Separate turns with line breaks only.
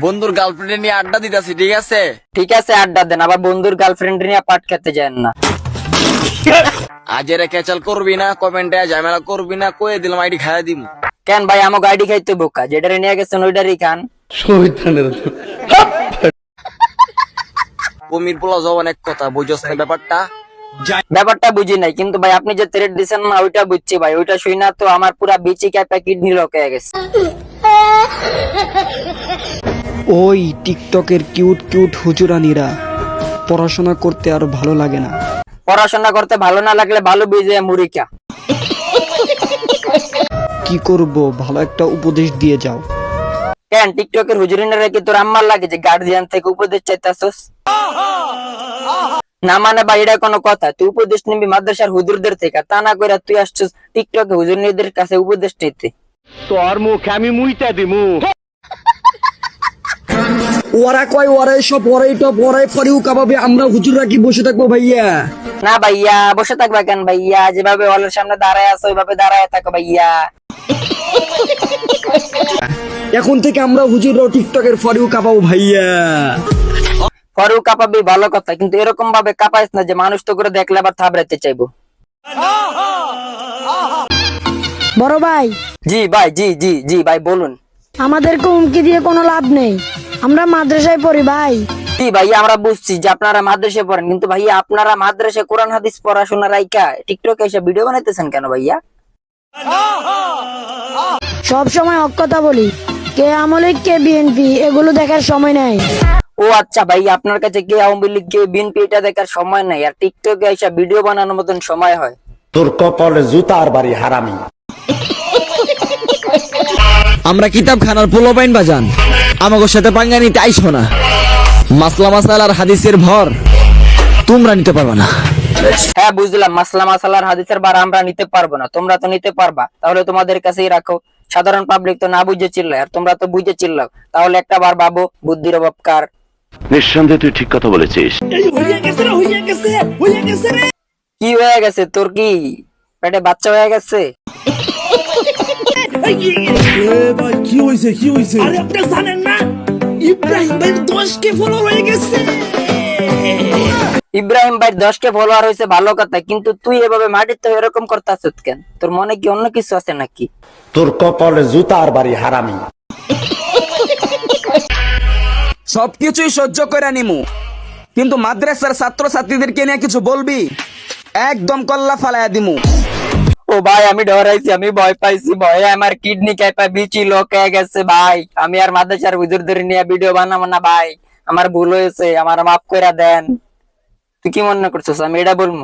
বন্ধুর গার্লফ্রেন্ড নিয়ে আড্ডা দিতেছি, ঠিক আছে?
ঠিক আছে, আড্ডা দেন, আবার বন্ধুর গার্লফ্রেন্ড নিয়ে পাট খেতে যান না।
আজ এরা ক্যাচাল করবি না, কমেন্টে ঝামেলা করবি না, কয়ে দিলাম আইডি খাইয়া দিম।
কেন ভাই, আমাকে আইডি খাইতে বোকা, যেটারে নিয়ে গেছেন ওইটারই খান।
কমির পোলা জবান এক কথা, বুঝছ না ব্যাপারটা?
ব্যাপারটা বুঝি নাই, কিন্তু ভাই আপনি যে থ্রেট দিচ্ছেন না ওইটা বুঝছি ভাই। ওইটা শুই না তো আমার পুরা বিচি ক্যাপা কিডনি লক হয়ে গেছে।
ওই টিকটকের কিউট কিউট হুজুরানিরা পড়াশোনা করতে আর ভালো লাগে না।
পড়াশোনা করতে ভালো না লাগলে ভালো বুঝে মুরিকা।
কি করব, ভালো একটা উপদেশ দিয়ে যাও।
কেন টিকটকের হুজুরিনারা কি তোর আম্মার লাগে যে গার্জিয়ান থেকে উপদেশ চাইতাছস? না মানে ভাই, এটা কোনো কথা? তুই উপদেশ নিবি মাদ্রাসার হুজুরদের থেকে, তা না করে তুই আসছিস টিকটকে হুজুরনিদের কাছে উপদেশ নিতে।
তোর মুখে আমি মুইতা দিমু।
ওরা কয় ওরা এসব পড়াই ফরিউ কাবাবে, আমরা হুজুররা কি বসে থাকবো ভাইয়া?
না ভাইয়া, বসে থাকবা কেন ভাইয়া? যেভাবে হলের সামনে দাঁড়ায় আছো ওইভাবে দাঁড়ায় থাকো ভাইয়া।
এখন থেকে আমরা হুজুররাও টিকটকের ফরিউ কাবাবো ভাইয়া।
ফরু কাঁপাবি ভালো কথা, কিন্তু এরকম ভাবে কাঁপাইস না যে মানুষ তো করে দেখলে আবার থাবড়াতে চাইবো।
বড় ভাই,
জি ভাই, জি জি জি ভাই বলুন।
আমাদেরকে হুমকি দিয়ে কোনো লাভ নেই, আমরা মাদ্রাসায় পড়ি ভাই।
জি ভাইয়া, আমরা বুঝছি যে আপনারা মাদ্রাসায় পড়েন, কিন্তু ভাইয়া আপনারা মাদ্রাসায় কোরআন হাদিস পড়াশোনা রাইকা টিকটকে এসে ভিডিও বানাইতেছেন কেন ভাইয়া?
সব সময় হক কথা বলি, কে আমলে কে বিএনপি এগুলো দেখার সময় নাই।
ও আচ্ছা ভাই, আপনার কাছে কে আওয়ামী লীগ কে বিএনপি এটা দেখার সময় নাই, আর টিকটকে এসে ভিডিও বানানোর মতন সময় হয়?
তোর কপালে জুতার বাড়ি হারামি।
আমরা কিতাব খানার পোলোপাইন বাজান, আমাকে সাথে পাঙ্গা নিতে আইছো না। মাসলা মাসালার হাদিসের ভর তোমরা নিতে পারবে না।
হ্যাঁ বুঝলাম, মাসলা মাসালার হাদিসের বার আমরা নিতে পারবো না, তোমরা তো নিতে পারবা, তাহলে তোমাদের কাছেই রাখো। সাধারণ পাবলিক তো না বুঝে চিল্লায়, আর তোমরা তো বুঝে চিল্লাও, তাহলে একটা বার ভাবো বুদ্ধির অভাব কার?
নিঃসন্দেহে তুই ঠিক কথা বলেছিস।
কি হয়ে গেছে তোর? কি পেটে বাচ্চা হয়ে গেছে?
কি হয়েছে কি হয়েছে? আরে আপনি জানেন না, ইব্রাহিম ভাই 10K ফলোয়ার হয়ে গেছে।
ইব্রাহিম ভাই 10K ফলোয়ার হয়েছে ভালো কথা, কিন্তু তুই এভাবে মাটিতে এরকম করতেছিস কেন? তোর মনে কি অন্য কিছু আছে নাকি?
তোর কপালে জুতার বাড়ি হারামি।
সবকিছুই সহ্য করে নিমু, কিন্তু মাদ্রাসার ছাত্র ছাত্রীদেরকে নিয়ে কিছু বলবি, একদম কল্লা ফালাইয়া দিমু।
ও ভাই, আমি ডরাইছি, আমি ভয় পাইছি, ভয়ে আমার কিডনি ক্যাপা বিচি লক হয়ে গেছে ভাই। আমি আর মাদ্রাসার হুজুরদের নিয়ে ভিডিও বানাবো না ভাই, আমার ভুল হয়েছে, আমার মাফ করে দেন। তুই কি মনে করছিস আমি এটা বলবো?